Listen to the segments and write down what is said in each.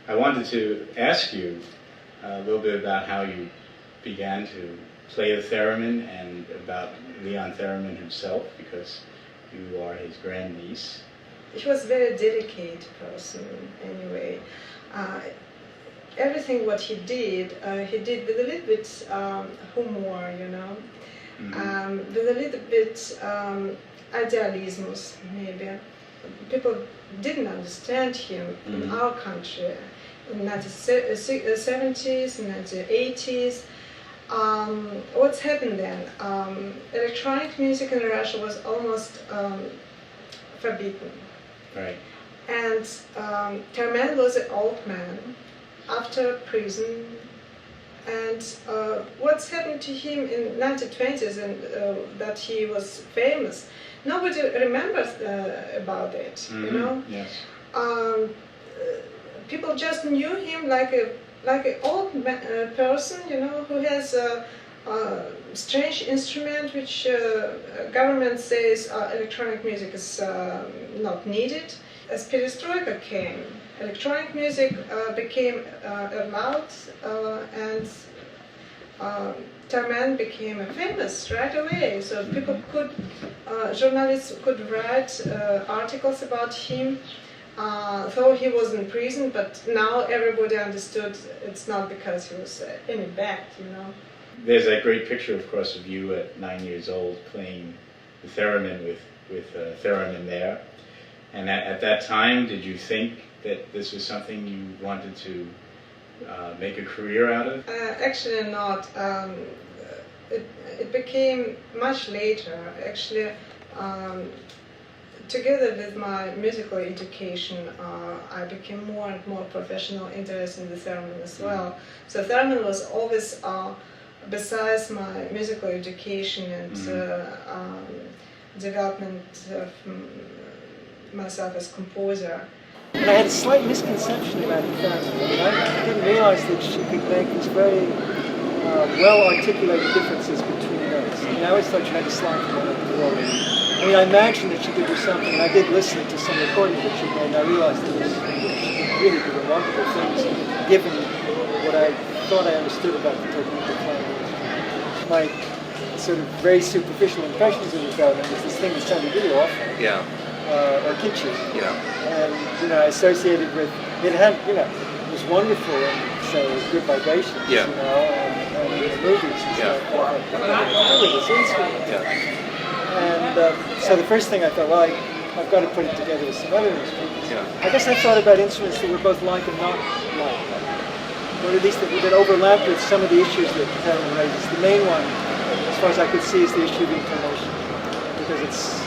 I wanted to ask you a little bit about how you began to play the theremin and about Leon Theremin himself, because you are his grandniece. He was a very dedicated person anyway. Everything what he did with a little bit humor, you know, with a little bit idealismus maybe. People didn't understand him in our country in 1970s, 1980s. What's happened then? Electronic music in Russia was almost forbidden. Right. And Theremin was an old man after prison. And what's happened to him in 1920s and that he was famous, nobody remembers about it, you know? Yes. People just knew him like an old person, you know, who has a strange instrument which government says electronic music is not needed. As perestroika came, electronic music became allowed, and Theremin became famous right away. So people could, journalists could write articles about him. Though he was in prison, but now everybody understood it's not because he was any bad, you know. There's that great picture, of course, of you at 9 years old playing the theremin with Theremin there. And at that time, did you think that this was something you wanted to make a career out of? Actually not. It became much later. Actually, together with my musical education, I became more and more professional interested in the theremin as well. So theremin was always, besides my musical education and development of myself as composer. And I had a slight misconception about the theremin. I didn't realize that she could make these very well-articulated differences between notes. I mean, I always thought you had to slide from one to the other. I mean, I imagined that she could do something, and I did listen to some recordings that she made, and I realized that she could really do remarkable things, given what I thought I understood about the technique of playing the instrument. My sort of very superficial impressions of the theremin was this thing that sounded really awful. Yeah. Or kitschy. Yeah. And, you know, I associated with, it had, you know, it was wonderful and so good vibrations, Yeah. you know, and in the movies and Yeah. stuff. Really, this instrument. Yeah. And so the first thing I thought, well, I've got to put it together with some other instruments. Yeah. I guess I thought about instruments that were both like and not like, or at least that overlapped with some of the issues that Theremin raises. The main one, as far as I could see, is the issue of intonation, because it's, I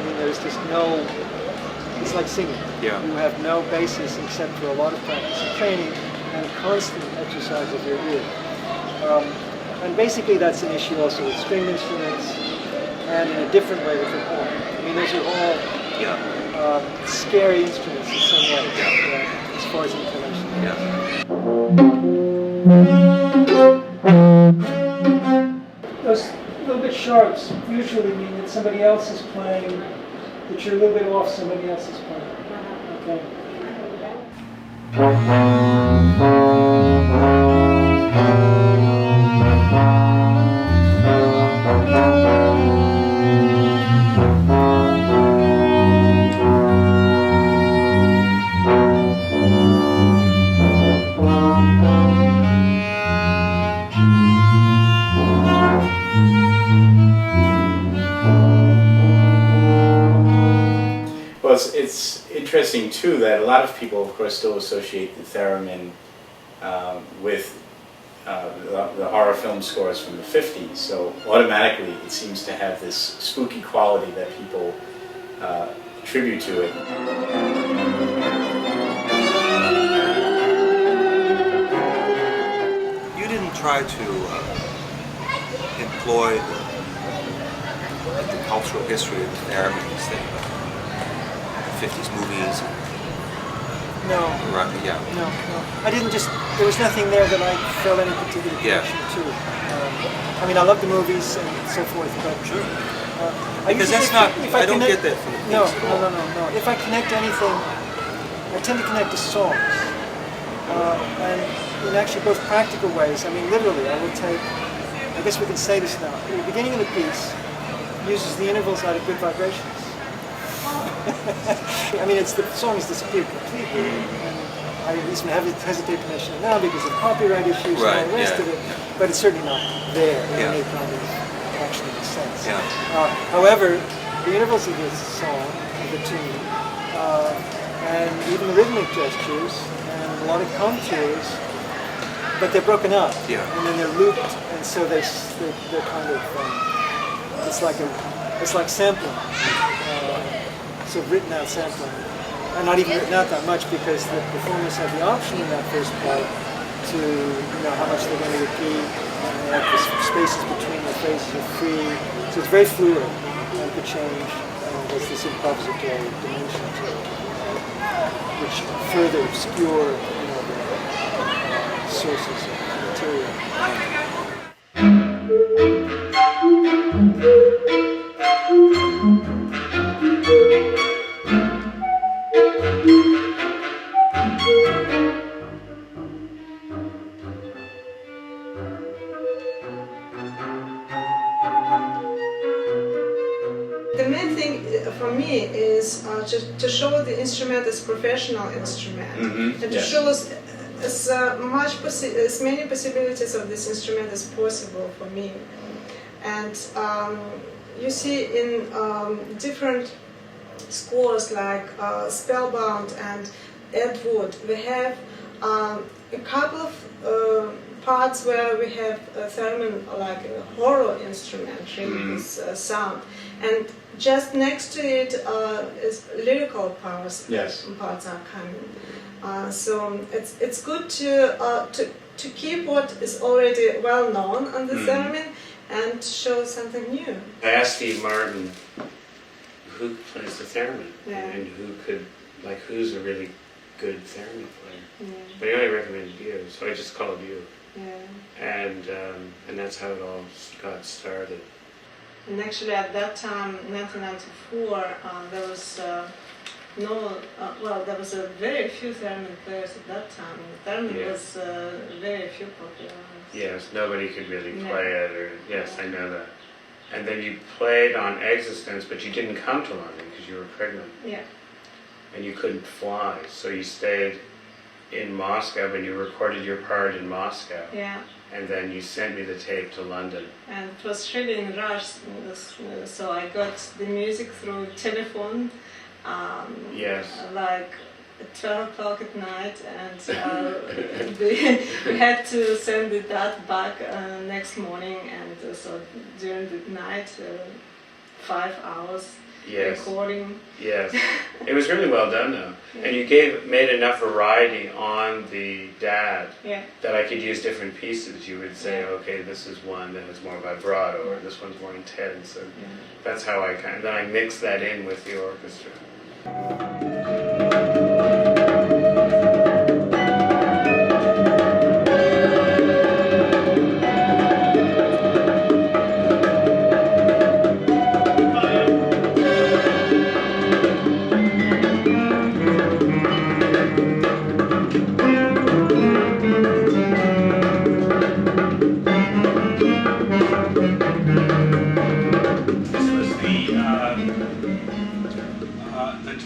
mean, there's just no, it's like singing. Yeah. You have no basis except for a lot of practice and training and a constant exercise of your ear. And basically that's an issue also with stringed instruments and in a different way with the horn. I mean, those are all scary instruments in some way, as far as intonation. Those little bit sharps usually mean that somebody else is playing, that you're a little bit off somebody else's playing. Okay. It's interesting too that a lot of people, of course, still associate the theremin with the horror film scores from the 50s. So automatically, it seems to have this spooky quality that people attribute to it. You didn't try to employ the cultural history of the theremin, say, 50s movies. No. Right, yeah. No. I didn't just, there was nothing there that I felt any particular connection to. I mean, I love the movies and so forth, but... Sure. Because that's not, I don't get that from the piece No. at all. If I connect anything, I tend to connect to songs. actually both practical ways. I mean, literally, I will take, I guess we can say this now, the beginning of the piece uses the intervals out of Good Vibrations. I mean, the song has disappeared completely, and I at least hesitate to mention it now because of copyright issues and all the rest of it, but it's certainly not there in any kind of functioning sense. However, the intervals of this song, of the tune, and even the rhythmic gestures, and a lot of contours, but they're broken up, and then they're looped, and so they're kind of, it's like sampling, so written out sampling. And not even written out that much because the performers have the option in that first part to, how much they're going to repeat, and they have the spaces between the phrases are free. So it's very fluid and could change. There's this improvisatory dimension to it, which further obscure, the sources of material. The main thing for me is to show the instrument as a professional instrument, and to show as many possibilities of this instrument as possible for me. And you see in different scores like Spellbound and Ed Wood, we have a couple of parts where we have a theremin like a horror instrument, really this sound, and just next to it is lyrical parts. Parts are coming. So it's good to keep what is already well known on the theremin and show something new. I asked Steve Martin who plays the theremin and who's a really good theremin player. But he only recommended you, so I just called you. And that's how it all got started. And actually at that time, 1994, there was there was a very few theremin players at that time. Theremin was very few popular. Yes, nobody could really play it, yes, I know that. And then you played on Existence, but you didn't come to London because you were pregnant. And you couldn't fly, so you stayed in Moscow, but you recorded your part in Moscow. And then you sent me the tape to London. And it was really in rush, so I got the music through telephone, like at 12 o'clock at night, and we had to send that back next morning, and so during the night, 5 hours. Recording. It was really well done though. And you made enough variety on the DAD that I could use different pieces. You would say, okay, this is one that is more vibrato, or this one's more intense. And that's how then I mixed that in with the orchestra.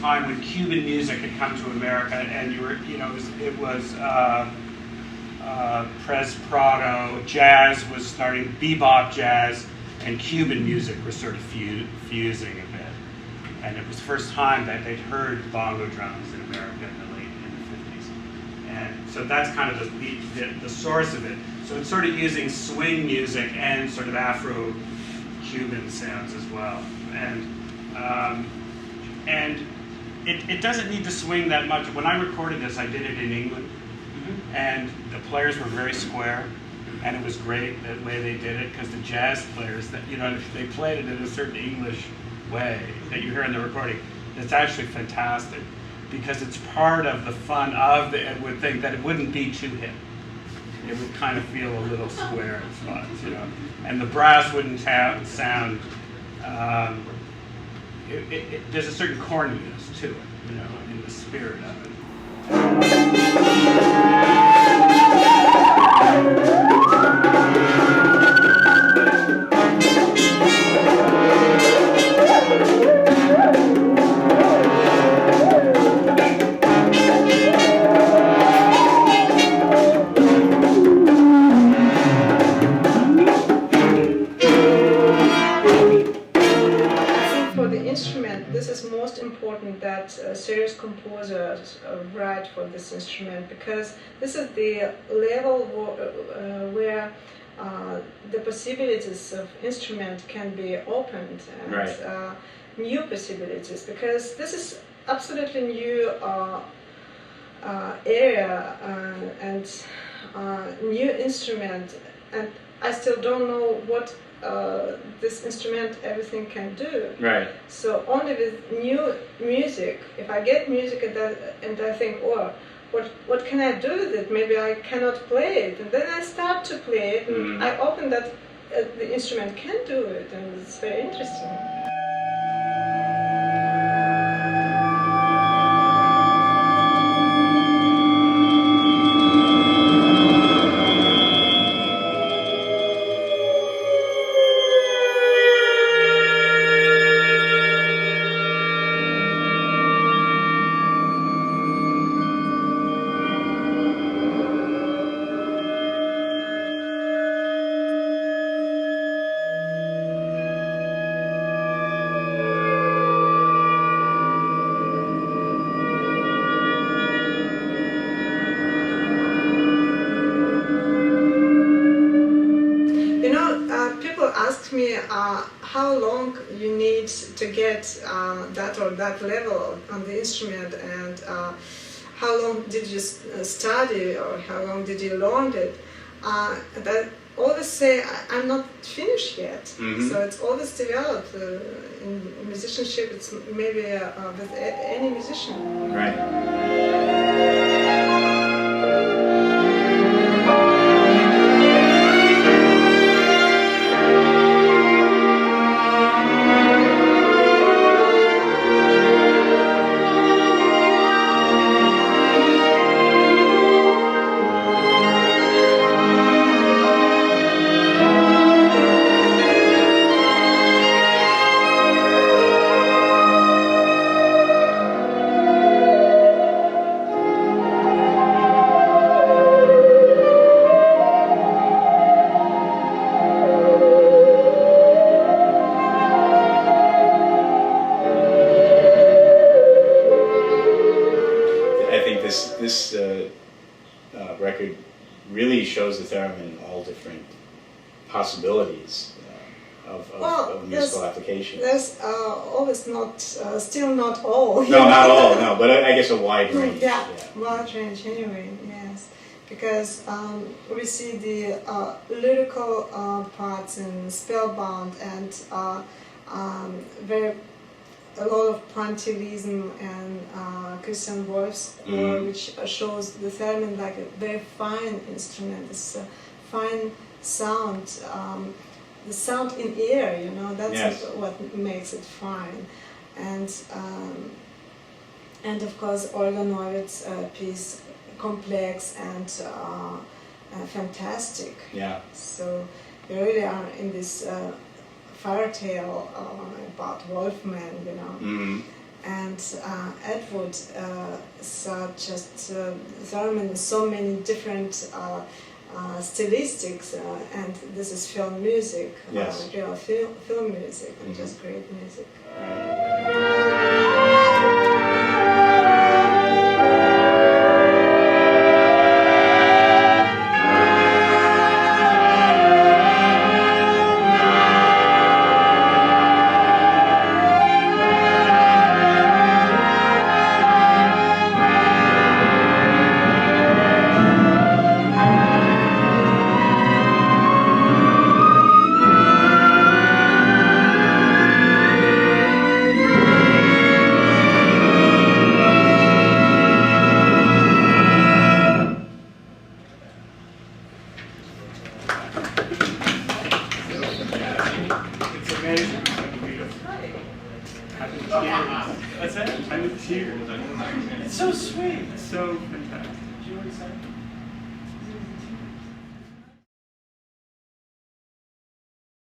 Time when Cuban music had come to America, and it was Pres Prado, jazz was starting, bebop jazz, and Cuban music were sort of fusing a bit. And it was the first time that they'd heard bongo drums in America in the 50s. And so that's kind of the source of it. So it's sort of using swing music and sort of Afro-Cuban sounds as well. And it doesn't need to swing that much. When I recorded this, I did it in England, and the players were very square, and it was great the way they did it, because the jazz players, they played it in a certain English way that you hear in the recording. It's actually fantastic, because it's part of the fun of the Ed Wood thing, that it wouldn't be too hip. It would kind of feel a little square in spots, and the brass wouldn't sound. There's a certain corniness to it, in the spirit of it. right for this instrument, because this is the level where the possibilities of instrument can be opened, and Right. New possibilities, because this is absolutely new area and new instrument, and I still don't know what this instrument everything can do. Right. So only with new music, if I get music and I think, oh, what can I do with it? Maybe I cannot play it, and then I start to play it, and I open that the instrument can do it, and it's very interesting. Ask me how long you need to get that or that level on the instrument, and how long did you study, or how long did you learn it. That always say I'm not finished yet. So it's always developed in musicianship. It's maybe with any musician. Right. This record really shows the theremin in all different possibilities of musical application. There's always not, still not all. No, not all, no, but I guess a wide range. Yeah, wide range anyway, yes. Because we see the lyrical parts in Spellbound, and a lot of pointillism and Christian Wolff's score, which shows the theremin like a very fine instrument. It's a fine sound, the sound in air, you know, that's what makes it fine. And of course Olga Neuwirth's piece, complex and fantastic. Yeah. So we really are in this fairy tale about Wolfman, you know. And Edward saw just theremin in so many different stylistics, and this is film music, real film music, and just great music. What's that? I'm in tears. It's so sweet. It's so fantastic. Do you want to say?